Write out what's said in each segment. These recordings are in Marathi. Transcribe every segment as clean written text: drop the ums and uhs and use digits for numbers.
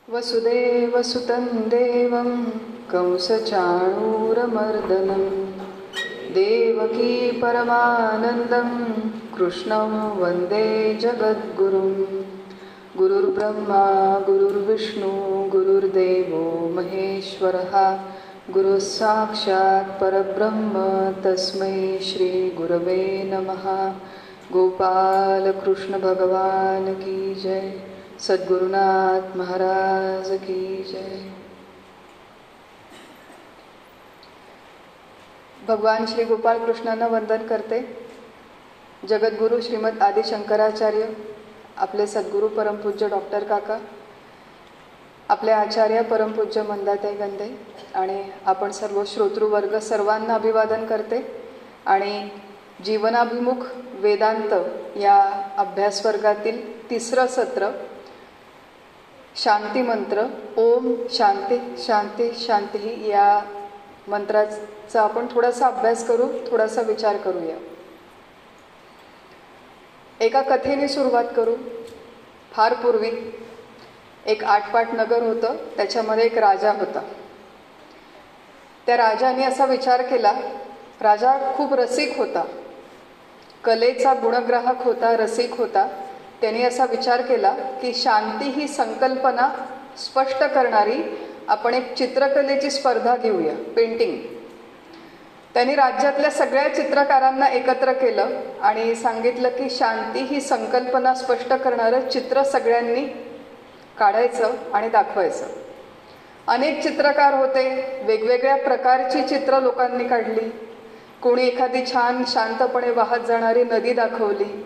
वसुदेवसुतं देवं कंसचाणूरमर्दनं देवकी परमानन्दं कृष्णं वन्दे जगद्गुरुं। गुरुर्ब्रह्मा गुरुर्विष्णु गुरुर्देवो महेश्वरः गुरुः साक्षात् परब्रह्म तस्मै श्री गुरवे नमः। गोपाल कृष्ण भगवान की जय। सद्गुरुनाथ महाराज की जय। भगवान श्री गोपाल कृष्णांना वंदन करते। जगद्गुरु श्रीमद आदि शंकराचार्य, आपले सद्गुरू परमपूज्य डॉक्टर काका, आपले आचार्य परमपूज्य मंदाताई गंधे आणि आपण सर्व श्रोतृवर्ग सर्वांना अभिवादन करते। आणि जीवनाभिमुख वेदांत या अभ्यासवर्गातील तिसरं सत्र शांती मंत्र ओम शांती शांती शांती या मंत्राचा आपण थोडासा अभ्यास करू, थोडासा विचार करूया। एका कथेने सुरुवात करू। फार पूर्वी एक आटपाट नगर होतं, त्याच्यामध्ये एक राजा होता। त्या राजाने असा विचार केला, राजा खूप रसिक होता, कलेचा गुणग्राहक होता, रसिक होता। त्यांनी असा विचार केला की शांती ही संकल्पना स्पष्ट करणारी आपण एक चित्रकलेची स्पर्धा घेऊया, पेंटिंग। त्यांनी राज्यातल्या सगळ्या चित्रकारांना एकत्र केलं आणि सांगितलं की शांती ही संकल्पना स्पष्ट करणारं चित्र सगळ्यांनी काढायचं आणि दाखवायचं। अनेक चित्रकार होते, वेगवेगळ्या प्रकारची चित्र लोकांनी काढली। कोणी एखादी छान शांतपणे वाहत जाणारी नदी दाखवली,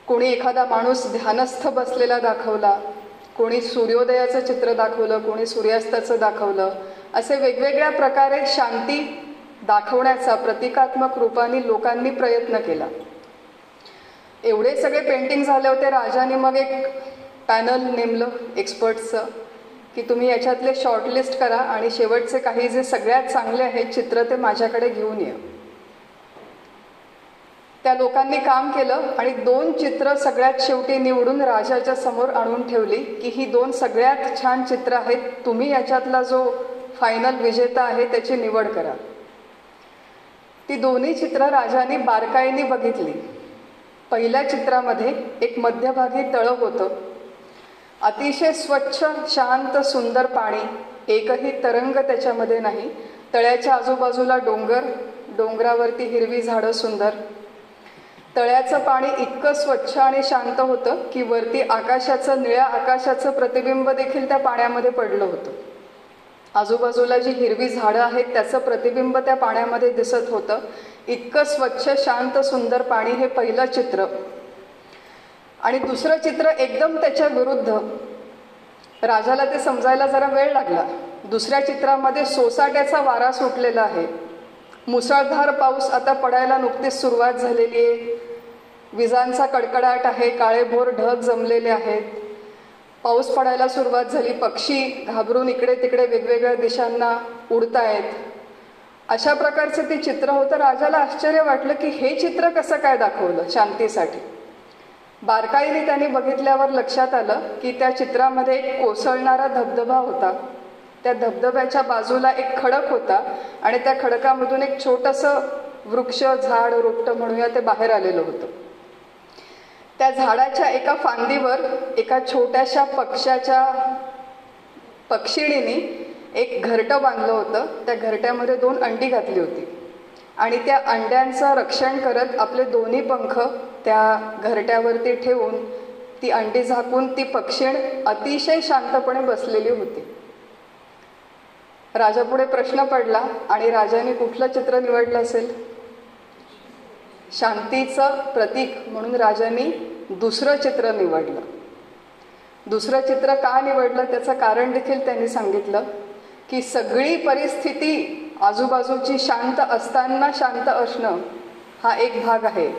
कोणी एखादा माणूस ध्यानस्थ बसलेला दाखवला, कोणी सूर्योदयाचं चित्र दाखवलं, कोणी सूर्यास्ताचं दाखवलं। असे वेगवेगळ्या प्रकारे शांती दाखवण्याचा प्रतिकात्मक रूपाने लोकांनी प्रयत्न केला। एवढे सगळे पेंटिंग झाले होते, राजाने मग एक पॅनल नेमलं एक्सपर्ट्सचं की तुम्ही याच्यातले शॉर्टलिस्ट करा आणि शेवटचे काही जे सगळ्यात चांगले आहेत चित्र ते माझ्याकडे घेऊन या। त्या लोकांनी काम केलं आणि 2 चित्र सगळ्यात शेवटी निवडून राजाच्या समोर आणून ठेवली की ही 2 सगळ्यात छान चित्र आहेत, तुम्ही याच्यातला जो फायनल विजेता आहे त्याची निवड करा। ती दोन्ही चित्र राजाने बारकाईने बघितली। पहिल्या चित्रामध्ये एक मध्यभागी तळं होतं, अतिशय स्वच्छ शांत सुंदर पाणी, एकही तरंग त्याच्यामध्ये नाही। तळ्याच्या आजूबाजूला डोंगर, डोंगरावरती हिरवी झाडं सुंदर। तळ्याचं पाणी इतकं स्वच्छ आणि शांत होतं की वरती आकाशाचं, निळ्या आकाशाचं प्रतिबिंब देखील त्या पाण्यामध्ये पडलं होतं। आजूबाजूला जी हिरवी झाडं आहेत त्याचं प्रतिबिंब त्या पाण्यामध्ये दिसत होतं। इतकं स्वच्छ शांत सुंदर पाणी हे पहिलं चित्र। आणि दुसरं चित्र एकदम त्याच्या विरुद्ध। राजाला ते समजायला जरा वेळ लागला। दुसऱ्या चित्रामध्ये सोसाट्याचा वारा सुटलेला आहे, मुसळधार पाऊस आता पडायला नुकतीच सुरुवात झालेली आहे, विजांचा कडकडाट आहे, काळेभोर ढग जमलेले आहेत, पाऊस पडायला सुरुवात झाली, पक्षी घाबरून इकडे तिकडे वेगवेगळ्या दिशांना उडतायत। अशा प्रकारचं ते चित्र होतं। राजाला आश्चर्य वाटलं की हे चित्र कसं काय दाखवलं शांतीसाठी। बारकाईने त्यांनी बघितल्यावर लक्षात आलं की त्या चित्रामध्ये एक कोसळणारा धबधबा होता, त्या धबधब्याच्या बाजूला एक खडक होता आणि त्या खडकामधून एक छोटंसं वृक्ष, झाड, रोपट म्हणूया ते बाहेर आलेलं होतं। त्या झाडाच्या एका फांदीवर एका छोट्याशा पक्षिणीने एक घरटं बांधलं होतं। त्या घरट्यामध्ये 2 अंडी घातली होती आणि त्या अंड्यांचं रक्षण करत आपले दोन्ही पंख त्या घरट्यावरती ठेवून ती अंडी झाकून ती पक्षीण अतिशय शांतपणे बसलेली होती। राजापुढे प्रश्न पडला आणि राजाने कुठलं चित्र निवडलं असेल? शांतीचं प्रतीक म्हणून राजाने दुसरं चित्र निवडलं। दुसरं चित्र का निवडलं त्याचं कारण देखील त्यांनी सांगितलं की सगळी परिस्थिती आजूबाजूची शांत असताना शांत असणं हा एक भाग आहे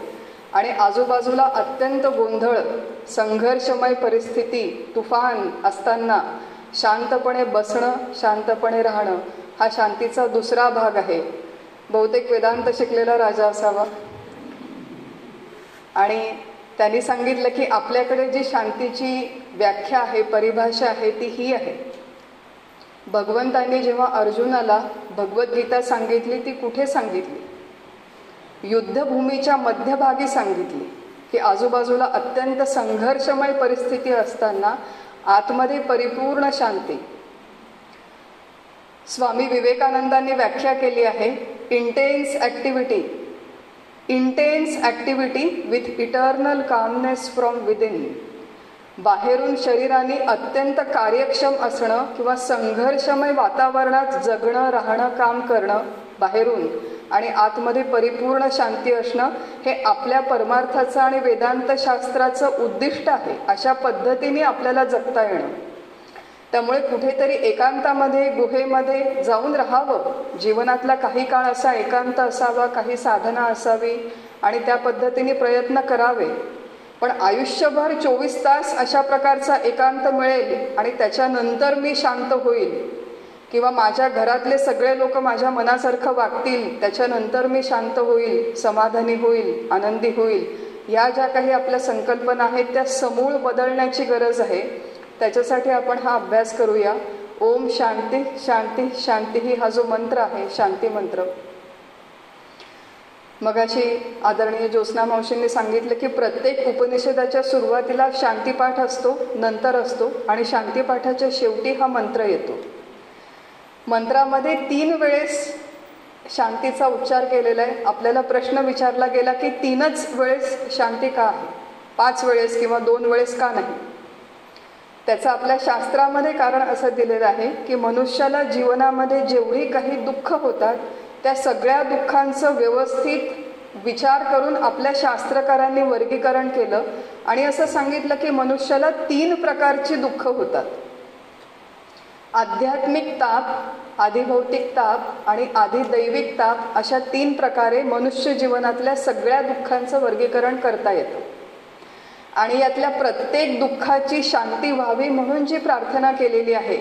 आणि आजूबाजूला अत्यंत गोंधळ, संघर्षमय परिस्थिती, तुफान असताना शांतपणे बसणं, शांतपणे राहणं हा शांतीचा दुसरा भाग आहे। बहुतेक वेदांत शिकलेला राजा असावा। आणि त्यांनी सांगितलं की आपल्याकडे जी शांतीची व्याख्या आहे, परिभाषा आहे ती ही आहे. भगवंतांनी जेव्हा अर्जुनाला भगवद्गीता सांगितली ती कुठे सांगितली? युद्धभूमीच्या मध्यभागी सांगितली, की आजूबाजूला अत्यंत संघर्षमय परिस्थिती असताना आतमध्ये परिपूर्ण शांती. स्वामी विवेकानंदांनी व्याख्या केली आहे, intense activity with eternal calmness from within. बाहेरून शरीराने अत्यंत कार्यक्षम असणं किंवा संघर्षमय वातावरणात जगणं, राहणं, काम करणं बाहेरून, आणि आतमध्ये परिपूर्ण शांती असणं हे आपल्या परमार्थाचं आणि वेदांत शास्त्राचं उद्दिष्ट आहे. अशा पद्धतीने आपल्याला जगता येणं. त्यामुळे कुठेतरी एकांतामध्ये, गुहेमध्ये जाऊन राहावं. जीवनातला काही काळ असा एकांत असावा, काही साधना असावी आणि त्या पद्धतीने प्रयत्न करावे. पण आयुष्यभर 24 तास अशा प्रकारचा एकांत मिळेल आणि त्याच्यानंतर मी शांत होईल, किंवा माझ्या घरातले सगळे लोक माझ्या मनासारखं वागतील त्याच्यानंतर मी शांत होईल, समाधानी होईल, आनंदी होईल, या ज्या काही आपल्या संकल्पना आहेत त्या समूळ बदलण्याची गरज आहे. त्याच्यासाठी आपण हा अभ्यास करूया. ओम शांती शांती शांती ही हा जो मंत्र आहे, शांती मंत्र. मगाशी आदरणीय ज्योत्स्ना मावशींनी सांगितलं की प्रत्येक उपनिषदाच्या सुरुवातीला शांतीपाठ असतो, नंतर असतो, आणि शांतीपाठाच्या शेवटी हा मंत्र येतो. मंत्रामध्ये 3 वेळेस शांतीचा उच्चार केलेला आहे. आपल्याला प्रश्न विचारला गेला की 3च वेळेस शांती का आहे, 5 वेळेस किंवा 2 वेळेस का नाही? त्याचं आपल्या शास्त्रामध्ये कारण असं दिलेलं आहे की मनुष्याला जीवनामध्ये जेवढी काही दुःख होतात त्या सगळ्या दुःखांचं व्यवस्थित विचार करून आपल्या शास्त्रकारांनी वर्गीकरण केलं आणि असं सांगितलं की मनुष्याला 3 प्रकारची दुःख होतात. आध्यात्मिक ताप, आधिभौतिक ताप आणि आधिदैविक ताप अशा 3 प्रकारे मनुष्य जीवनातल्या सगळ्या दुःखांचं वर्गीकरण करता येतं. आणि यातल्या प्रत्येक दुःखाची शांती व्हावी म्हणून जी प्रार्थना केलेली आहे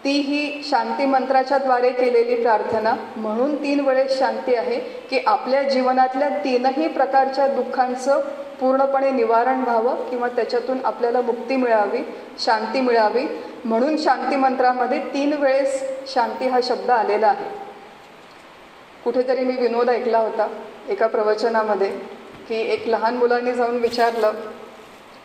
ती ही शांती मंत्राच्या द्वारे केलेली प्रार्थना. म्हणून 3 वेळेस शांती आहे की आपल्या जीवनातल्या 3ही प्रकारच्या दुःखांचं पूर्णपणे निवारण व्हावं किंवा त्याच्यातून आपल्याला मुक्ती मिळावी, शांती मिळावी. म्हणून शांती मंत्रामध्ये 3 वेळेस शांती हा शब्द आलेला आहे. कुठेतरी मी विनोद ऐकला होता एका प्रवचनामध्ये की एक लहान मुलांनी जाऊन विचारलं,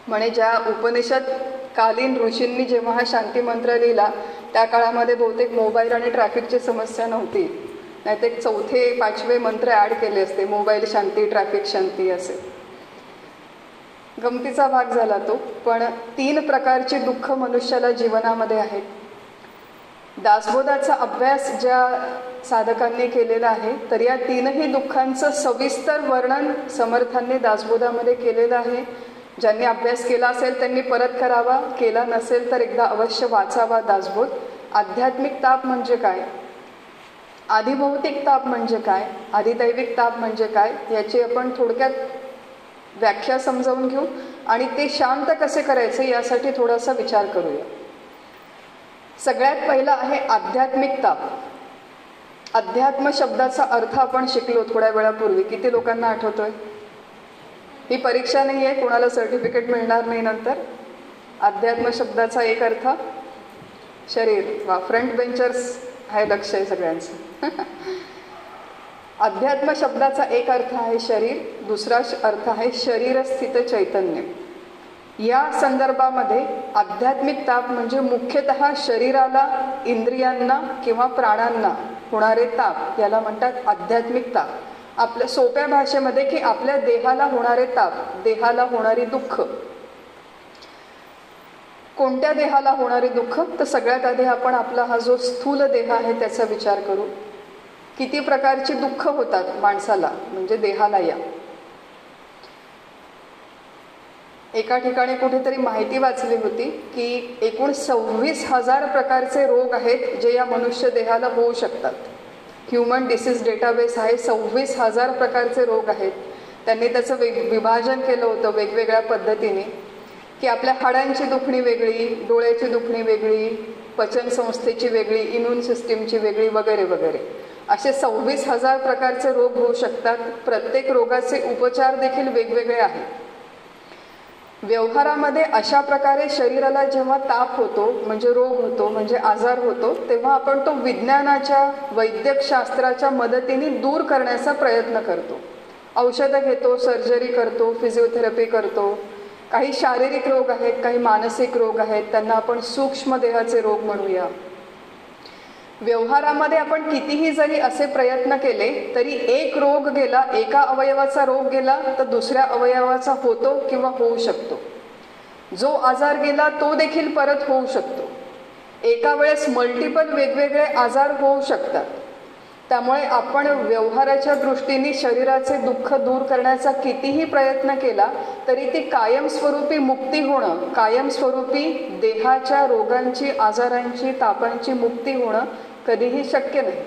म्हणे ज्या उपनिषद कालीन ऋषींनी जेव्हा हा शांती मंत्र लिहिला त्या काळामध्ये बहुतेक मोबाईल आणि ट्रॅफिकची समस्या नव्हती, नाही ते 4थे 5वे मंत्र ॲड केले असते, मोबाईल शांती, ट्रॅफिक शांती असे. गमतीचा भाग झाला तो. पण 3 प्रकारची दुःख मनुष्याला जीवनामध्ये आहेत. दासबोधाचा अभ्यास ज्या साधकांनी केलेला आहे तर या 3ही दुःखांचं सविस्तर वर्णन समर्थांनी दासबोधामध्ये केलेलं आहे. ज्यांनी अभ्यास केला असेल त्यांनी परत करावा, केला नसेल तर एकदा अवश्य वाचावा दासबोध. आध्यात्मिक ताप म्हणजे काय, आधिभौतिक ताप म्हणजे काय, आधिदैविक ताप म्हणजे काय, याची आपण थोडक्यात व्याख्या समजावून घेऊ आणि ते शांत कसे करायचे यासाठी थोडासा विचार करूया. सगळ्यात पहिला आहे आध्यात्मिक ताप. अध्यात्म शब्दाचा अर्थ आपण शिकलो थोड्या वेळापूर्वी. किती लोकांना आठवतोय? ही परीक्षा नाही आहे, कोणाला सर्टिफिकेट मिळणार नाही नंतर. अध्यात्म शब्दाचा एक अर्थ शरीर. वा, फ्रंट बेंचर्स आहे, लक्ष आहे सगळ्यांचं. अध्यात्म शब्दाचा एक अर्थ आहे शरीर, दुसरा अर्थ आहे शरीरस्थित चैतन्य. या संदर्भामध्ये आध्यात्मिक ताप म्हणजे मुख्यतः शरीराला, इंद्रियांना किंवा प्राणांना होणारे ताप, याला म्हणतात आध्यात्मिक ताप. आपल्या सोप्या भाषेमध्ये की आपल्या देहाला होणारे ताप, देहाला होणारी दुःख. कोणत्या देहाला होणारे दुःख? तर सगळ्यात आधी आपण आपला हा जो स्थूल देह आहे त्याचा विचार करू. किती प्रकारची दुःख होतात माणसाला, म्हणजे देहाला. या एका ठिकाणी कुठेतरी माहिती वाचली होती की एकूण 26,000 प्रकारचे रोग आहेत जे या मनुष्य देहाला होऊ शकतात. ह्युमन डिसीज डेटाबेस आहे, 26,000 प्रकारचे रोग आहेत. त्यांनी त्याचं विभाजन केलं होतं वेगवेगळ्या पद्धतीने की आपल्या हाडांची दुखणी वेगळी, डोळ्याची दुखणी वेगळी, पचनसंस्थेची वेगळी, इम्युन सिस्टीमची वेगळी, वगैरे वगैरे. असे 26,000 प्रकारचे रोग होऊ शकतात. प्रत्येक रोगाचे उपचार देखील वेगवेगळे आहेत. व्यवहारामध्ये अशा प्रकारे शरीराला जेव्हा ताप होतो, म्हणजे रोग होतो, म्हणजे आजार होतो, तेव्हा आपण तो विज्ञानाच्या, वैद्यकशास्त्राच्या मदतीने दूर करण्याचा प्रयत्न करतो. औषधं घेतो, सर्जरी करतो, फिजिओथेरपी करतो. काही शारीरिक रोग आहेत, काही मानसिक रोग आहेत, त्यांना आपण सूक्ष्म देहाचे रोग म्हणूया. व्यवहारामध्ये आपण कितीही जरी असे प्रयत्न केले तरी एक रोग गेला, एका अवयवाचा रोग गेला तर दुसऱ्या अवयवाचा होतो किंवा होऊ शकतो. जो आजार गेला तो देखील परत होऊ शकतो. एका वेळेस मल्टिपल वेगवेगळे आजार होऊ शकतात. त्यामुळे आपण व्यवहाराच्या दृष्टीने शरीराचे दुःख दूर करण्याचा कितीही प्रयत्न केला तरी ती कायमस्वरूपी मुक्ती होणं, कायमस्वरूपी देहाच्या रोगांची, आजारांची, तापांची मुक्ती होणं कधीही शक्य नाही.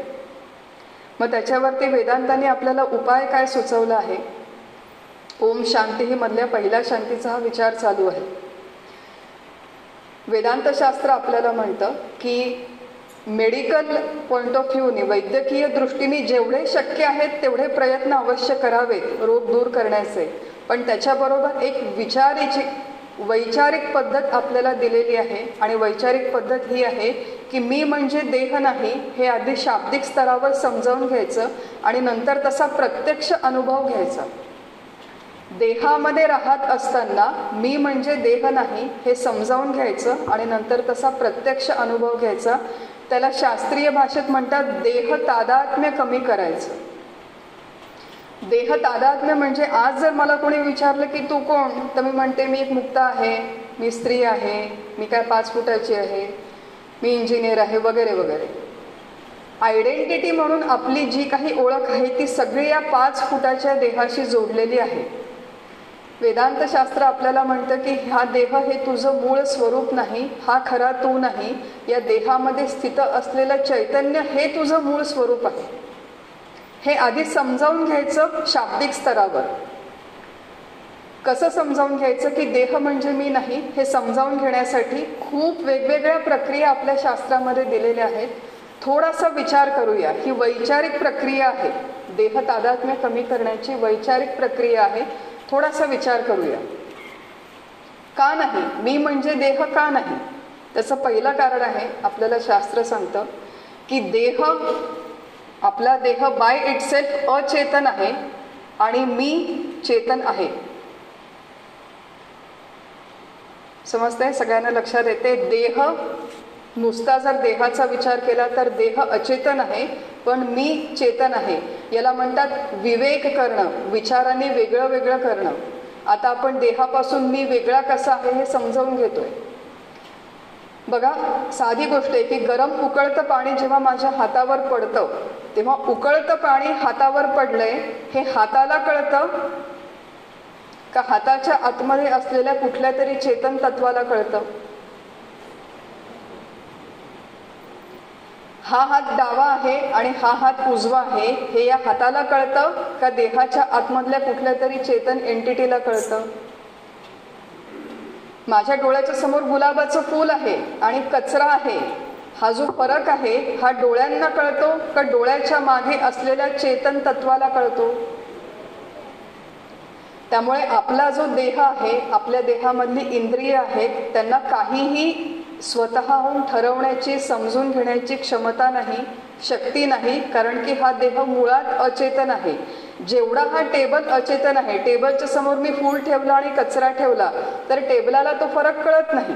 मग त्याच्यावरती वेदांतांनी आपल्याला उपाय काय सुचवला आहे? ओम शांती मधल्या पहिल्या शांतीचा हा विचार चालू आहे. वेदांतशास्त्र आपल्याला म्हणतं की मेडिकल पॉइंट ऑफ व्ह्यूने, वैद्यकीय दृष्टीने जेवढे शक्य आहेत तेवढे प्रयत्न अवश्य करावेत रोग दूर करण्याचे. पण त्याच्याबरोबर एक वैचारिक पद्धत आपल्याला दिलेली आहे. आणि वैचारिक पद्धत ही आहे की मी म्हणजे देह नाही हे आधी शाब्दिक स्तरावर समजावून घ्यायचं आणि नंतर तसा प्रत्यक्ष अनुभव घ्यायचा. देहामध्ये राहत असताना मी म्हणजे देह नाही हे समजावून घ्यायचं आणि नंतर तसा प्रत्यक्ष अनुभव घ्यायचा. त्याला शास्त्रीय भाषेत म्हणतात देह तादात्म्य कमी करायचं. देह तादात्म्य म्हणजे आज जर मला कोणी विचारलं की तू कोण, तर मी म्हणते मी एक मुक्ता आहे, मी स्त्री आहे, मी काय 5 फुटाची आहे, मी इंजिनियर आहे, वगैरे वगैरे. आयडेंटिटी म्हणून आपली जी काही ओळख आहे ती सगळी या 5 फुटाच्या देहाशी जोडलेली आहे. वेदांतशास्त्र आपल्याला म्हणतं की हा देह हे तुझं मूळ स्वरूप नाही, हा खरा तू नाही. या देहामध्ये स्थित असलेलं चैतन्य हे तुझं मूळ स्वरूप आहे. हे आधी समजावून घ्यायचं शाब्दिक स्तरावर. कसं समजावून घ्यायचं की देह म्हणजे मी नाही हे समजावून घेण्यासाठी खूप वेगवेगळ्या प्रक्रिया आपल्या शास्त्रामध्ये दिलेल्या आहेत. थोडासा विचार करूया. ही वैचारिक प्रक्रिया आहे, देह तादात्म्य कमी करण्याची वैचारिक प्रक्रिया आहे. थोडासा विचार करूया. का नाही, मी म्हणजे देह का नाही? त्याचं पहिलं कारण आहे, आपल्याला शास्त्र सांगतं की देह, आपला देह बाय इटसेल्फ अचेतन आहे आणि मी चेतन आहे. समजतंय? सगळ्यांना लक्षात येते? देह नुसता जर देहाचा विचार केला तर देह अचेतन आहे, पण मी चेतन आहे. याला म्हणतात विवेक करणं, विचाराने वेगळं वेगळं करणं. आता आपण देहापासून मी वेगळा कसा आहे हे समजावून घेतोय. बघा, साधी गोष्ट आहे की गरम उकळतं पाणी जेव्हा माझ्या हातावर पडतं तेव्हा उकळतं पाणी हातावर पडलंय हे हाताला कळतं का हाताच्या आतमध्ये असलेल्या कुठल्या तरी चेतन तत्वाला कळतं? हा हात डावा आहे आणि हा हात उजवा आहे हे या हाताला कळतं का देहाच्या आतमधल्या कुठल्या तरी चेतन एंटिटीला कळतं? माझ्या डोळ्याच्या समोर गुलाबाचं फूल आहे आणि कचरा आहे, हा जो फरक आहे हा डोळ्यांना कळतो का डोळ्याच्या मागे असलेल्या चेतन तत्वाला कळतो? त्यामुळे आपला जो देह आहे, आपल्या देहामधली इंद्रिय आहेत, त्यांना काहीही स्वतःहून ठरवण्याची, समजून घेण्याची क्षमता नाही, शक्ती नाही. कारण की हा देह मुळात अचेतन आहे. जेवढा हा टेबल अचेतन आहे, टेबलच्या समोर मी फूल ठेवला आणि कचरा ठेवला तर टेबलाला तो फरक कळत नाही.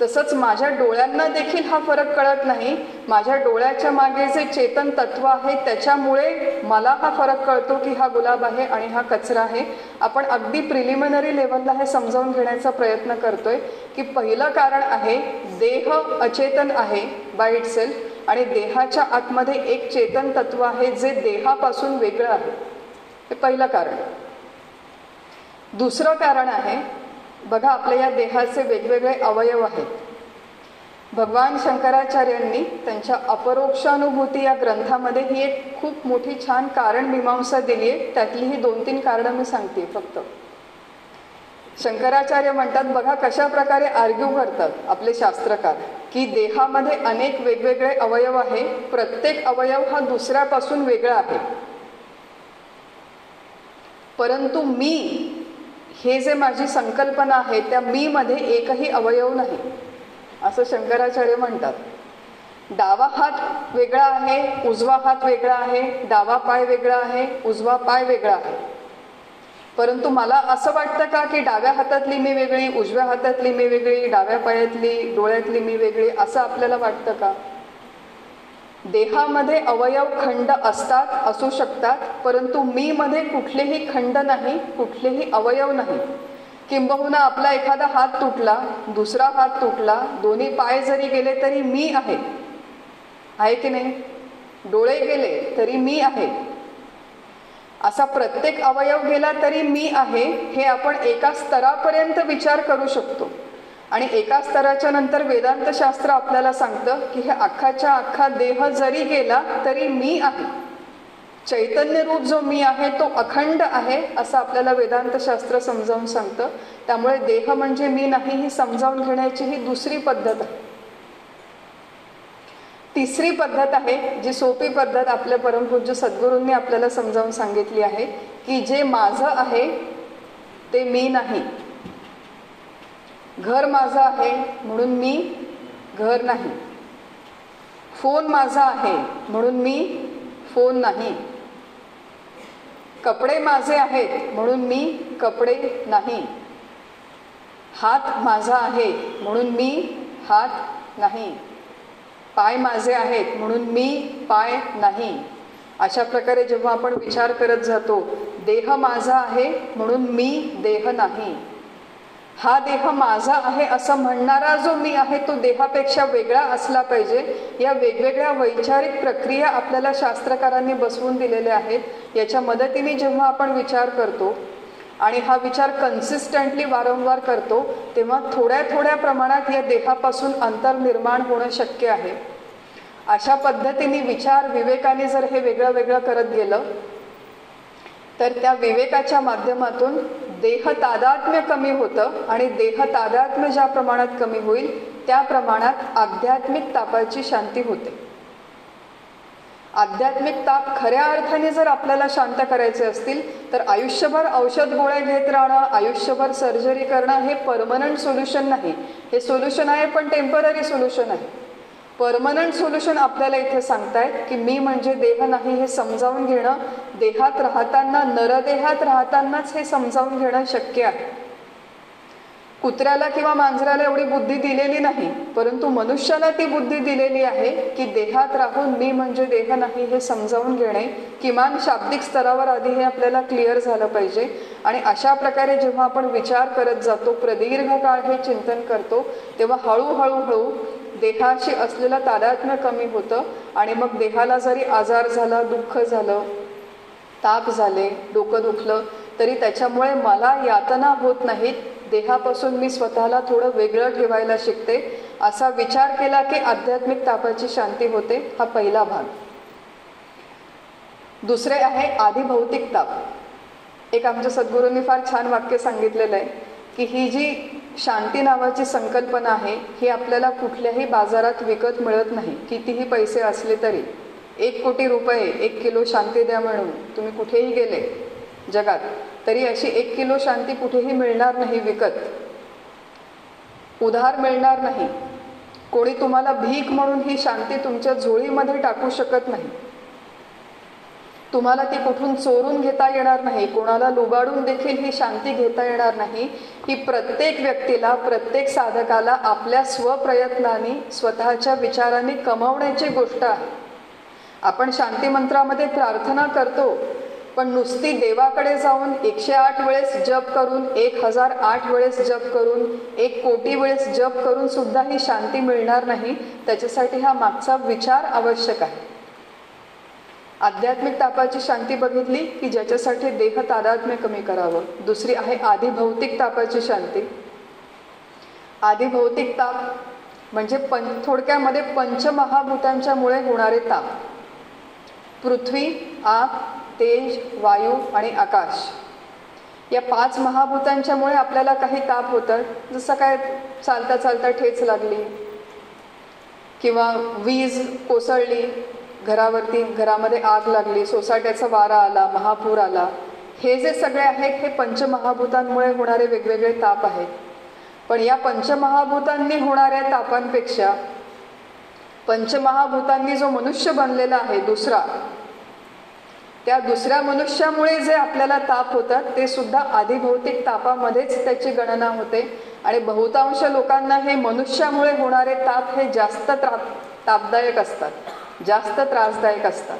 तसंच माझ्या डोळ्यांना देखील हा फरक कळत नाही. माझ्या डोळ्याच्या मागे जे चेतन तत्व आहे त्याच्यामुळे मला हा फरक कळतो की हा गुलाब आहे आणि हा कचरा आहे. आपण अगदी प्रिलिमिनरी लेवलला हे समजावून घेण्याचा प्रयत्न करतोय की पहिलं कारण आहे देह अचेतन आहे बाय इटसेल्फ आणि देहाच्या आतमध्ये एक चेतन तत्व आहे जे देहापासून वेगळं आहे. हे पहिलं कारण. दुसरं कारण आहे, बघा आपल्या या देहाचे वेगवेगळे अवयव आहेत. भगवान शंकराचार्यांनी त्यांच्या अपरोक्षानुभूती या ग्रंथामध्ये ही एक खूप मोठी छान कारण मीमांसा दिली आहे. त्यातली ही 2-3 कारणं मी सांगते फक्त. शंकराचार्य म्हणतात, बघा कशा प्रकारे आर्ग्यू करतात आपले शास्त्रकार की देहामध्ये अनेक वेगवेगळे अवयव आहे, प्रत्येक अवयव हा दुसऱ्यापासून वेगळा आहे, परंतु मी हे जे माझी संकल्पना आहे त्या मी मध्ये एकही अवयव नाही, असं शंकराचार्य म्हणतात. डावा हात वेगळा आहे, उजवा हात वेगळा आहे, डावा पाय वेगळा आहे, उजवा पाय वेगळा आहे. परंतु मला असं वाटतं का की डाव्या हातातली मी वेगळी, उजव्या हातातली मी वेगळी, डाव्या पायातली डोळ्यातली मी वेगळी, असं आपल्याला वाटतं का? देहामध्ये अवयव खंड असतात, असू शकतात, परंतु मी मध्ये कुठलेही खंड नाही, कुठलेही अवयव नाही. किंबहुना आपला एखादा हात तुटला, दुसरा हात तुटला, दोन्ही पाय जरी गेले तरी मी आहे की नाही? डोळे गेले तरी मी आहे. असा प्रत्येक अवयव गेला तरी मी आहे, हे आपण एका स्तरापर्यंत विचार करू शकतो. आणि एका स्तराच्या नंतर वेदांत शास्त्र आपल्याला सांगतं की हे अख्खाच्या अख्खा देह जरी गेला तरी मी आहे. चैतन्य रूप जो मी आहे तो अखंड आहे, असं आपल्याला वेदांत शास्त्र समजावून सांगतं. त्यामुळे देह म्हणजे मी नाही ही समजावून घेण्याची ही दुसरी पद्धत आहे. तिसरी पद्धत आहे जी सोपी पद्धत आपल्या परमपूज्य सद्गुरूंनी आपल्याला समजावून सांगितली आहे की जे माझं आहे ते मी नाही. घर माझं आहे म्हणून मी घर नाही. फोन माझा आहे म्हणून मी फोन नाही. कपडे माझे आहेत म्हणून मी कपडे नाही. हात माझा आहे म्हणून मी हात नाही. पाय माझे आहेत म्हणून मी पाय नाही. अशा प्रकारे जेव्हा आपण विचार करत जातो, देह माझा आहे म्हणून मी देह नाही. हा देह माझा आहे असं म्हणणारा जो मी आहे तो देहापेक्षा वेगळा असला पाहिजे. या वेगवेगळ्या वैचारिक प्रक्रिया आपल्याला शास्त्रकारांनी बसवून दिलेल्या आहेत. याच्या मदतीने जेव्हा आपण विचार करतो आणि हा विचार कन्सिस्टंटली वारंवार करतो, तेव्हा थोड्या थोड्या प्रमाणात या देहापासून अंतर निर्माण होणं शक्य आहे. अशा पद्धतीने विचार विवेकाने जर हे वेगळं वेगळं करत गेलं तर त्या विवेकाच्या माध्यमातून देह तादात्म्य कमी होतं आणि देह तादात्म्य ज्या प्रमाणात कमी होईल त्या प्रमाणात आध्यात्मिक तापाची शांती होते. आध्यात्मिक ताप खऱ्या अर्थाने जर आपल्याला शांत करायचे असतील तर आयुष्यभर औषध गोळ्या घेत राहणं, आयुष्यभर सर्जरी करणं हे परमनंट सोल्युशन नाही. हे सोल्युशन आहे पण टेम्पररी सोल्युशन आहे. परमनंट सोल्युशन आपल्याला इथे सांगतायत की मी म्हणजे देह नाही हे समजावून घेणं, देहात राहताना नरदेहात राहतानाच हे समजावून घेणं शक्य आहे. कुत्र्याला किंवा मांजराला एवढी बुद्धी दिलेली नाही, परंतु मनुष्याला ती बुद्धी दिलेली आहे की देहात राहून मी म्हणजे देह नाही हे समजावून घेणे. किमान शाब्दिक स्तरावर आधी हे आपल्याला क्लिअर झालं पाहिजे. आणि अशा प्रकारे जेव्हा आपण विचार करत जातो, प्रदीर्घ काळ हे चिंतन करतो, तेव्हा हळूहळू देहाशी असलेलं तादात्म्य कमी होतं. आणि मग देहाला जरी आजार झाला, दुःख झालं, ताप झाले, डोकं दुखलं तरी त्याच्यामुळे मला यातना होत नाहीत. देहापासून मी स्वतःला थोडं वेगळं ठेवायला शिकते. असा विचार केला की आध्यात्मिक तापाची शांती होते. हा पहिला भाग. दुसरे आहे आधिभौतिक ताप. एक आमच्या सद्गुरूंनी फार छान वाक्य सांगितलेलं आहे की ही जी शांती नावाची संकल्पना आहे ही आपल्याला कुठल्याही बाजारात विकत मिळत नाही. कितीही पैसे असले तरी 1 कोटी रुपये 1 किलो शांती द्या म्हणून तुम्ही कुठेही गेले जगात तरी अशी 1 किलो शांती कुठेही मिळणार नाही विकत. उधार मिळणार नाही. कोणी तुम्हाला भीक म्हणून ही शांती तुमच्या झोळीमध्ये टाकू शकत नाही. तुम्हाला ती कुठून चोरून घेता येणार नाही. कोणाला लुबाडून देखील ही शांती घेता येणार नाही. ही प्रत्येक व्यक्तीला, प्रत्येक साधकाला आपल्या स्वप्रयत्नाने, स्वतःच्या विचारांनी कमवण्याची गोष्ट आहे. आपण शांती मंत्रामध्ये प्रार्थना करतो, पण नुसती देवाकडे जाऊन 108 वेळेस जप करून, 1008 वेळेस जप करून, 1 कोटी वेळेस जप करून सुद्धा ही शांती मिळणार नाही. त्याच्यासाठी हा मागचा विचार आवश्यक आहे. आध्यात्मिक तापाची शांती बघितली की ज्याच्यासाठी देह तादात्म्य कमी करावं. दुसरी आहे आधिभौतिक तापाची शांती. आधिभौतिक ताप म्हणजे थोडक्यामध्ये पंचमहाभूतांच्या मुळे होणारे ताप. पृथ्वी, आग, तेज, वायू आणि आकाश या 5 महाभूतांच्यामुळे आपल्याला काही ताप होतात. जसं काय चालता चालता ठेच लागली किंवा वीज कोसळली घरावरती, घरामध्ये आग लागली, सोसाट्याचा वारा आला, महापूर आला, हे जे सगळे आहेत हे पंचमहाभूतांमुळे होणारे वेगवेगळे ताप आहेत. पण या पंचमहाभूतांनी होणाऱ्या तापांपेक्षा पंचमहाभूतांनी जो मनुष्य बनलेला आहे दुसरा, त्या दुसऱ्या मनुष्यामुळे जे आपल्याला ताप होतात ते सुद्धा आधिभौतिक तापामध्येच त्याची गणना होते. आणि बहुतांश लोकांना हे मनुष्यामुळे होणारे ताप हे जास्त तापदायक असतात, जास्त त्रासदायक असतात.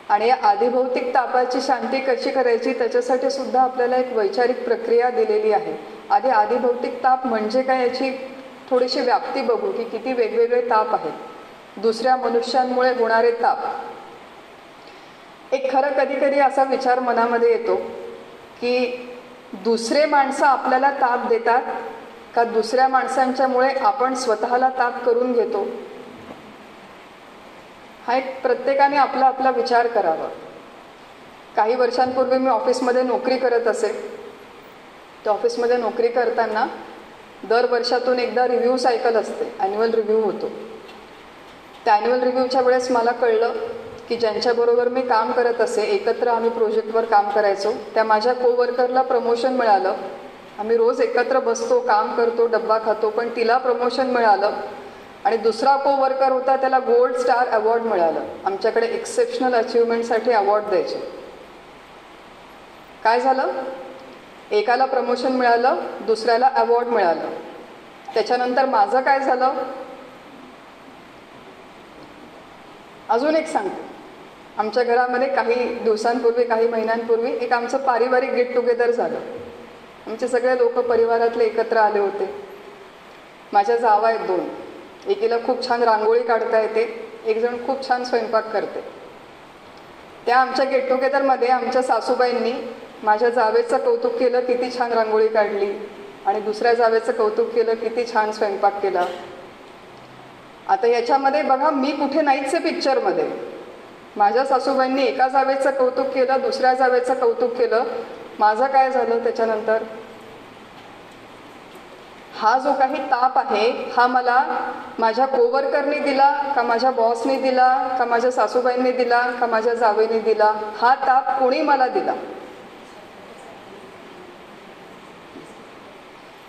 आणि या आधिभौतिक तापाची शांती कशी करायची त्याच्यासाठी सुद्धा आपल्याला एक वैचारिक प्रक्रिया दिलेली आहे. आधी आधिभौतिक ताप म्हणजे काय याची थोडीशी व्याप्ती बघू की किती वेगवेगळे ताप आहेत दुसऱ्या मनुष्यांमुळे होणारे ताप. एक खरं कधी कधी असा विचार मनामध्ये येतो की दुसरे माणसं आपल्याला ताप देतात का दुसऱ्या माणसांच्यामुळे आपण स्वतःला ताप करून घेतो. हा एक प्रत्येकाने आपला आपला विचार करावा. काही वर्षांपूर्वी मी ऑफिसमध्ये नोकरी करत असे. त्या ऑफिसमध्ये नोकरी करताना दर वर्षातून एकदा रिव्ह्यू सायकल असते, ॲन्युअल रिव्ह्यू होतो. त्या ॲन्युअल रिव्ह्यूच्या वेळेस मला कळलं की ज्यांच्याबरोबर मी काम करत असे, एकत्र आम्ही प्रोजेक्टवर काम करायचो, त्या माझ्या कोवर्करला प्रमोशन मिळालं. आम्ही रोज एकत्र बसतो, काम करतो, डब्बा खातो, पण तिला प्रमोशन मिळालं. आणि दुसरा कोवर्कर होता त्याला गोल्ड स्टार अवॉर्ड मिळालं. आमच्याकडे एक्सेप्शनल अचिव्हमेंटसाठी अवॉर्ड द्यायचे. काय झालं, एकाला प्रमोशन मिळालं, दुसऱ्याला अवॉर्ड मिळालं. त्याच्यानंतर माझं काय झालं अजून एक सांगते. आमच्या घरामध्ये काही दिवसांपूर्वी, काही महिन्यांपूर्वी एक आमचं पारिवारिक गेट टुगेदर झालं. आमचे सगळे लोक परिवारातले एकत्र आले होते. माझ्या जावा आहेत 2. एकीला खूप छान रांगोळी काढता येते, एक जण खूप छान स्वयंपाक करते. त्या आमच्या गेट टुगेदरमध्ये आमच्या सासूबाईंनी माझ्या जावेचं कौतुक केलं, किती छान रांगोळी काढली, आणि दुसऱ्या जावेचं कौतुक केलं, किती छान स्वयंपाक केला. आता याच्यामध्ये बघा मी कुठे नाहीच आहे पिक्चरमध्ये. माझ्या सासूबाईंनी एका जावेचं कौतुक केलं, दुसऱ्या जावेचं कौतुक केलं. माझं काय झालं त्याच्यानंतर, हा जो काही ताप आहे हा मला माझ्या कोवर्करने दिला का माझ्या बॉसने दिला का माझ्या सासूबाईंनी दिला का माझ्या जावेने दिला, हा ताप कोणी मला दिला.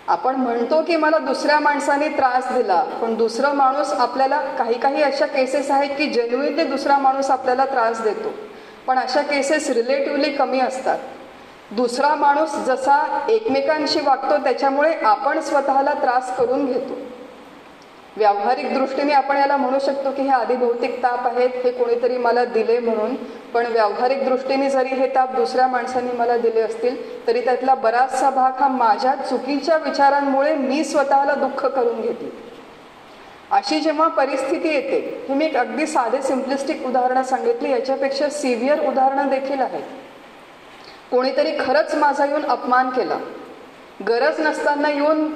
आपण म्हणतो की मला दुसऱ्या माणसाने त्रास दिला, पण दुसरा माणूस आपल्याला, काही अशा केसेस आहेत की जेन्युइनली दुसरा माणूस आपल्याला त्रास देतो, पण अशा केसेस रिलेटिव्हली कमी असतात. दुसरा माणूस जसा एकमेकांशी वागतो त्याच्यामुळे आपण स्वतःला त्रास करून घेतो. व्यावहारिक दृष्टीने आपण याला म्हणू शकतो की हे आधिभौतिक ताप आहेत, हे कोणीतरी मला दिले म्हणून. पण व्यावहारिक दृष्टीने जरी हे ताप दुसऱ्या माणसांनी मला दिले असतील तरी त्यातला बराचसा भाग हा माझ्या चुकीच्या विचारांमुळे मी स्वतःला दुःख करून घेते. अशी जेव्हा परिस्थिती येते, ही मी एक अगदी साधे सिम्प्लिस्टिक उदाहरणं सांगितली, याच्यापेक्षा सिव्हिअर उदाहरणं देखील आहेत. कोणीतरी खरंच माझा येऊन अपमान केला, गरज नसताना येऊन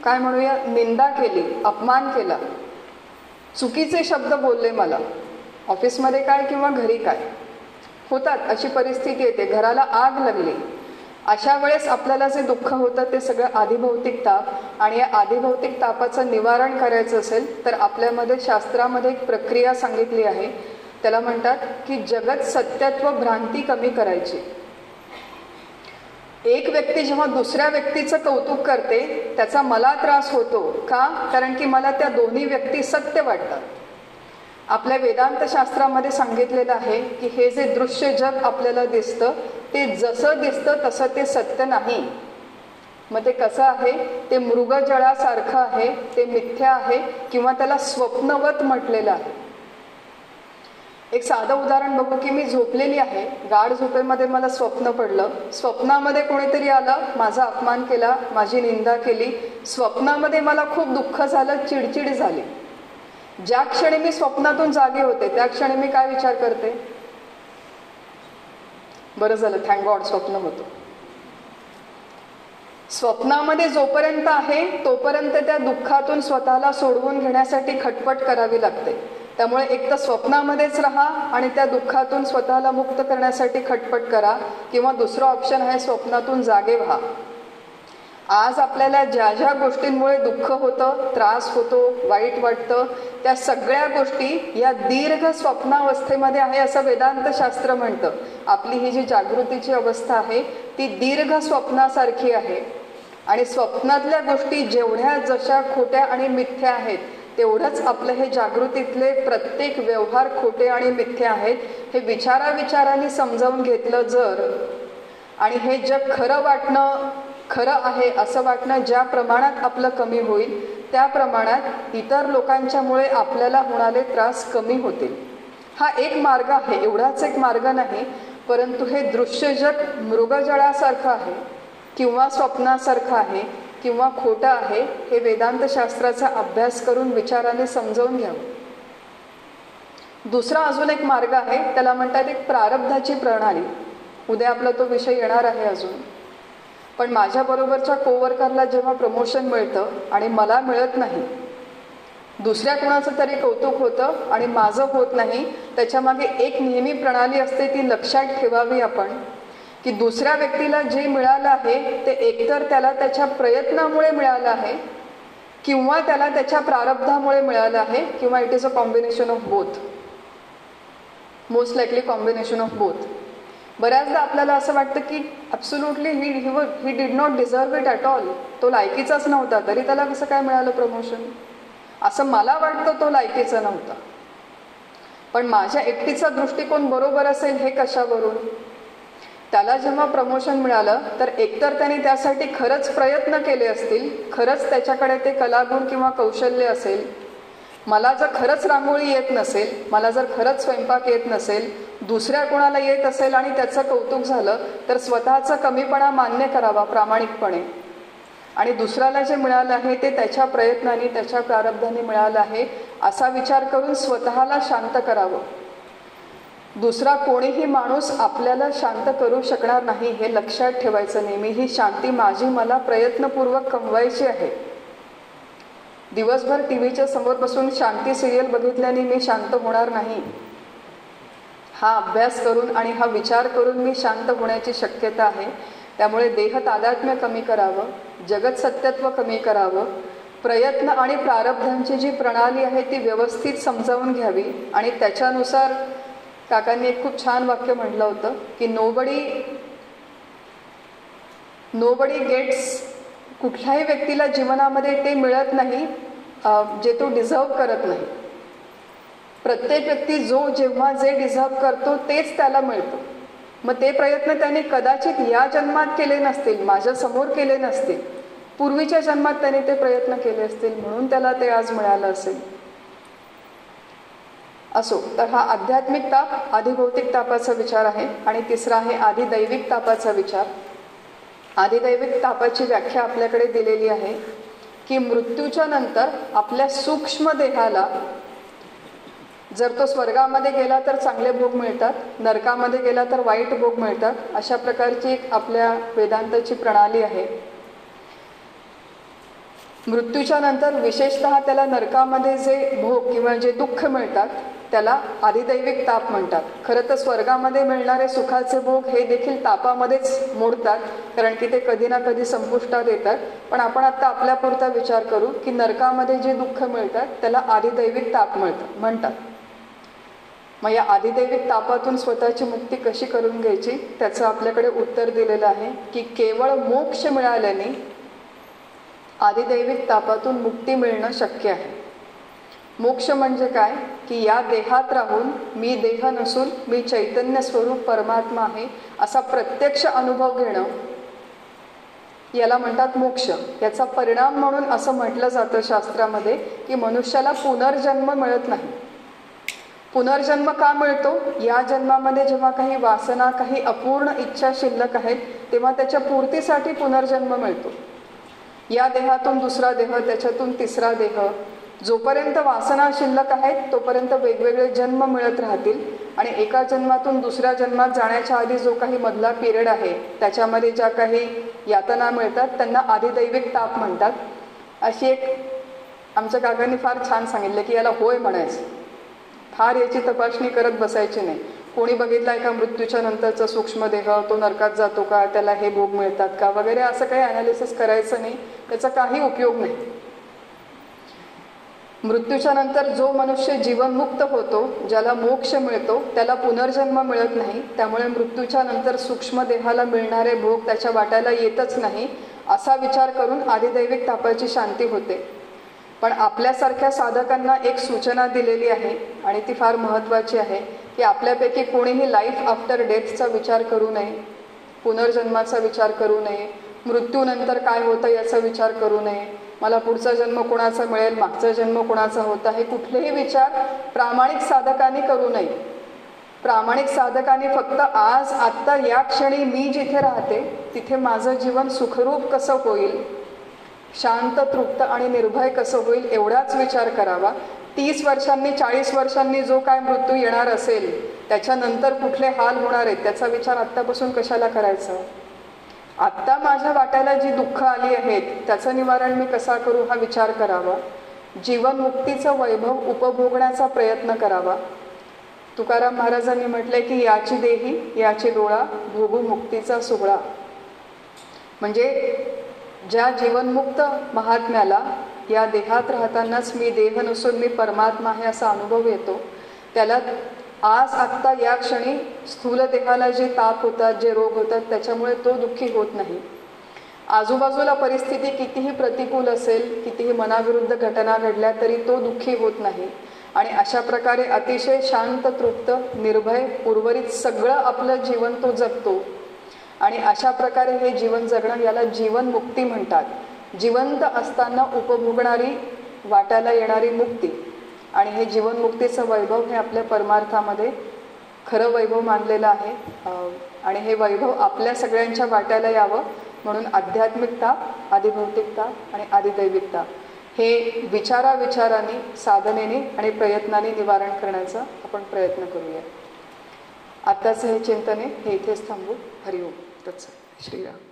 काय म्हणूया निंदा केली, अपमान केला, चुकीचे शब्द बोलले मला, ऑफिसमध्ये काय किंवा घरी काय होतात, अशी परिस्थिती येते, घराला आग लागली. अशा वेळेस आपल्याला जे दुःख होतं ते सगळं आधिभौतिक ताप. आणि या आधिभौतिक तापाचं निवारण करायचं असेल तर आपल्यामध्ये शास्त्रामध्ये एक प्रक्रिया सांगितली आहे, त्याला म्हणतात की जगत सत्यत्व भ्रांती कमी करायची. एक व्यक्ती जेव्हा दुसऱ्या व्यक्तीचं कौतुक करते त्याचा मला त्रास होतो का, कारण की मला त्या दोन्ही व्यक्ती सत्य वाटतात. आपल्या वेदांत शास्त्रामध्ये सांगितलेलं आहे की हे जे दृश्य जग आपल्याला दिसतं ते जसं दिसतं तसं ते सत्य नाही. मग ते कसं आहे, ते मृगजळासारखं आहे, ते मिथ्या आहे किंवा त्याला स्वप्नवत म्हटलेलं आहे. एक साधं उदाहरण बघू की मी झोपलेली आहे, गाढ झोपेमध्ये मला स्वप्न पडलं, स्वप्नामध्ये कोणीतरी आलं, माझा अपमान केला, माझी निंदा केली, स्वप्नामध्ये मला खूप दुःख झालं, चिडचिड झाली. ज्या क्षणी मी स्वप्नातून जागे होते त्या क्षणी मी काय विचार करते, बरं झालं थँक गॉड स्वप्न होतं. स्वप्नामध्ये जोपर्यंत आहे तोपर्यंत त्या दुःखातून स्वतःला सोडवून घेण्यासाठी खटपट करावी लागते. त्यामुळे एक तर स्वप्नामध्येच राहा आणि त्या दुःखातून स्वतःला मुक्त करण्यासाठी खटपट करा, किंवा दुसरं ऑप्शन आहे स्वप्नातून जागे व्हा. आज आपल्याला ज्या ज्या गोष्टींमुळे दुःख होतं, त्रास होतो, वाईट वाटतं, त्या सगळ्या गोष्टी या दीर्घ स्वप्नावस्थेमध्ये आहे असं वेदांत शास्त्र म्हणतं. आपली ही जी जागृतीची अवस्था आहे ती दीर्घ स्वप्नासारखी आहे. आणि स्वप्नातल्या गोष्टी जेवढ्या जशा खोट्या आणि मिथ्या आहेत तेवढंच आपलं हे जागृतीतले प्रत्येक व्यवहार खोटे आणि मिथ्या आहेत हे विचारांनी समजावून घेतलं जर, आणि हे जग खरं वाटणं, खरं आहे असं वाटणं ज्या प्रमाणात आपलं कमी होईल त्या प्रमाणात इतर लोकांच्यामुळे आपल्याला होणारे त्रास कमी होतील. हा एक मार्ग आहे, एवढाच एक मार्ग नाही, परंतु हे दृश्य जग मृगजळासारखं आहे किंवा स्वप्नासारखं आहे किंवा खोटं आहे हे वेदांत शास्त्राचा अभ्यास करून विचाराने समजावून घ्यावं. दुसरा अजून एक मार्ग आहे, त्याला म्हणतात एक प्रारब्धाची प्रणाली. उद्या आपला तो विषय येणार आहे अजून. पण माझ्याबरोबरच्या कोवर्करला जेव्हा प्रमोशन मिळतं आणि मला मिळत नाही, दुसऱ्या कुणाचं तरी कौतुक होतं आणि माझं होत नाही, त्याच्यामागे एक नेहमी प्रणाली असते, ती लक्षात ठेवावी आपण, की दुसऱ्या व्यक्तीला जे मिळालं आहे ते एकतर त्याला त्याच्या प्रयत्नामुळे मिळालं आहे किंवा त्याला त्याच्या प्रारब्धामुळे मिळालं आहे किंवा it is a combination of both, most likely combination of both. बऱ्याचदा आपल्याला असं वाटतं की absolutely he did not deserve it at all. तो लायकीचाच नव्हता तरी त्याला कसं काय मिळालं प्रमोशन, असं मला वाटतं तो लायकीचा नव्हता. पण माझ्या एकटीचा दृष्टिकोन बरोबर असेल हे कशावरून? त्याला जेव्हा प्रमोशन मिळालं तर एकतर त्याने त्यासाठी खरंच प्रयत्न केले असतील, खरंच त्याच्याकडे ते कलागुण किंवा कौशल्य असेल. मला जर खरंच रांगोळी येत नसेल, मला जर खरंच स्वयंपाक येत नसेल, दुसऱ्या कोणाला येत असेल आणि त्याचं कौतुक झालं तर स्वतःचा कमीपणा मान्य करावा प्रामाणिकपणे, आणि दुसऱ्याला जे मिळालं आहे ते त्याच्या प्रयत्नाने त्याच्या प्रारब्धाने मिळालं आहे असा विचार करून स्वतःला शांत करावं. दुसरा कोणीही माणूस आपल्याला शांत करू शकणार नाही हे लक्षात ठेवायचं नेहमी. ही शांती माझी मला प्रयत्नपूर्वक कमवायची आहे. दिवसभर टी व्हीच्या समोर बसून शांती सिरियल बघितल्याने मी शांत होणार नाही. हा अभ्यास करून आणि हा विचार करून मी शांत होण्याची शक्यता आहे. त्यामुळे देह तादात्म्य कमी करावं, जगत सत्यत्व कमी करावं, प्रयत्न आणि प्रारब्धांची जी प्रणाली आहे ती व्यवस्थित समजावून घ्यावी. आणि त्याच्यानुसार काकांनी एक खूप छान वाक्य म्हटलं होतं की नोबडी गेट्स, कुठल्याही व्यक्तीला जीवनामध्ये ते मिळत नाही जे तो डिझर्व करत नाही. प्रत्येक व्यक्ती जेव्हा जे डिझर्व करतो तेच त्याला मिळतं. मग ते प्रयत्न त्याने कदाचित या जन्मात केले नसतील, माझ्यासमोर केले नसतील, पूर्वीच्या जन्मात त्याने ते प्रयत्न केले असतील, म्हणून त्याला ते आज मिळालं असेल. असो, तर हा आध्यात्मिक ताप आधिभौतिक तापाचा विचार आहे. आणि तिसरा आहे आधिदैविक तापाचा विचार. आधिदैविक तापाची व्याख्या आपल्याकडे दिलेली आहे की मृत्यूच्या नंतर आपल्या सूक्ष्म देहाला जर तो स्वर्गामध्ये गेला तर चांगले भोग मिळतात, नरकामध्ये गेला तर वाईट भोग मिळतात, अशा प्रकारची एक आपल्या वेदांताची प्रणाली आहे. मृत्यूच्या नंतर विशेषतः त्याला नरकामध्ये जे भोग किंवा जे दुःख मिळतात त्याला आधिदैविक ताप म्हणतात. खरं तर स्वर्गामध्ये मिळणारे सुखाचे भोग हे देखील तापामध्येच मोडतात, कारण की ते कधी ना कधी संपुष्टात येतात. पण आपण आता आपल्यापुरता विचार करू की नरकामध्ये जे दुःख मिळतात त्याला आधिदैविक ताप म्हणतात. मग या आधिदैविक तापातून स्वतःची मुक्ती कशी करून घ्यायची त्याचं आपल्याकडे उत्तर दिलेलं आहे की केवळ मोक्ष मिळाल्याने आधिदैविक तापातून मुक्ती मिळणं शक्य आहे. मोक्ष म्हणजे काय की या देहात राहून मी देह नसून मी चैतन्य स्वरूप परमात्मा आहे असा प्रत्यक्ष अनुभव घेणं, याला म्हणतात मोक्ष. याचा परिणाम म्हणून असं म्हटलं जातं शास्त्रामध्ये की मनुष्याला पुनर्जन्म मिळत नाही. पुनर्जन्म का मिळतो? या जन्मामध्ये जेव्हा काही वासना, काही अपूर्ण इच्छा शिल्लक आहेत तेव्हा त्याच्या पूर्तीसाठी पुनर्जन्म मिळतो. या देहातून दुसरा देह, त्याच्यातून तिसरा देह, जोपर्यंत वासना शिल्लक आहेत तोपर्यंत वेगवेगळे जन्म मिळत राहतील. आणि एका जन्मातून दुसऱ्या जन्मात जाण्याच्या आधी जो काही मधला पिरियड आहे त्याच्यामध्ये ज्या काही यातना मिळतात त्यांना आधिदैविक ताप म्हणतात. अशी एक आमच्या काकांनी फार छान सांगितलं की याला होय म्हणायचं, फार याची तपासणी करत बसायची नाही. कोणी बघितलाय का मृत्यूच्या नंतरचा सूक्ष्मदेह, तो नरकात जातो का, त्याला हे भोग मिळतात का वगैरे, असं काही ॲनालिसिस करायचं नाही, त्याचा काही उपयोग नाही. मृत्यूच्या नंतर जो मनुष्य जीवनमुक्त होतो, ज्याला मोक्ष मिळतो, त्याला पुनर्जन्म मिळत नाही. त्यामुळे मृत्यूच्या नंतर सूक्ष्म देहाला मिळणारे भोग त्याच्या वाट्याला येतच नाही, असा विचार करून आदिदैविक तापाची शांती होते. पण आपल्यासारख्या साधकांना एक सूचना दिलेली आहे आणि ती फार महत्त्वाची आहे की आपल्यापैकी कोणीही लाईफ आफ्टर डेथचा विचार करू नये, पुनर्जन्माचा विचार करू नये, मृत्यूनंतर काय होतं याचा विचार करू नये, मला पुढचा जन्म कोणाचा मिळेल, मागचा जन्म कोणाचा होता, हे कुठलेही विचार प्रामाणिक साधकांनी करू नये. प्रामाणिक साधकांनी फक्त आज आत्ता या क्षणी मी जिथे राहते तिथे माझं जीवन सुखरूप कसं होईल, शांत तृप्त आणि निर्भय कसं होईल एवढाच विचार करावा. 30 वर्षांनी 40 वर्षांनी जो काय मृत्यू येणार असेल, त्याच्यानंतर कुठले हाल होणार आहेत त्याचा विचार आत्तापासून कशाला करायचा. आत्ता माझ्या वाट्याला जी दुःख आली आहेत त्याचं निवारण मी कसा करू हा विचार करावा. जीवनमुक्तीचं वैभव उपभोगण्याचा प्रयत्न करावा. तुकाराम महाराजांनी म्हटलंय की याची देही याची डोळा भोगू मुक्तीचा सोहळा. म्हणजे ज्या जीवनमुक्त महात्म्याला या देहात राहतानाच मी देह नसून मी परमात्मा आहे असा अनुभव येतो, त्याला आज आत्ता या क्षणी स्थूल देहाला जे ताप होतात, जे रोग होतात, त्याच्यामुळे तो दुःखी होत नाही. आजूबाजूला परिस्थिती कितीही प्रतिकूल असेल, कितीही मनाविरुद्ध घटना घडल्या तरी तो दुःखी होत नाही. आणि अशा प्रकारे अतिशय शांत तृप्त निर्भय उर्वरित सगळं आपलं जीवन तो जगतो. आणि अशा प्रकारे हे जीवन जगणं याला जीवनमुक्ती म्हणतात. जिवंत असताना उपभोगणारी वाट्याला येणारी मुक्ती. आणि हे जीवनमुक्तीचं वैभव हे आपल्या परमार्थामध्ये खरं वैभव मानलेलं आहे. आणि हे वैभव आपल्या सगळ्यांच्या वाट्याला यावं म्हणून आध्यात्मिकता, आदिभौतिकता आणि आदिदैविकता हे विचारांनी, साधनेने आणि प्रयत्नाने निवारण करण्याचा आपण प्रयत्न करूया. आत्ताचं हे चिंतन हे इथेच थांबू. हरिओम तत्सत. श्रीराम.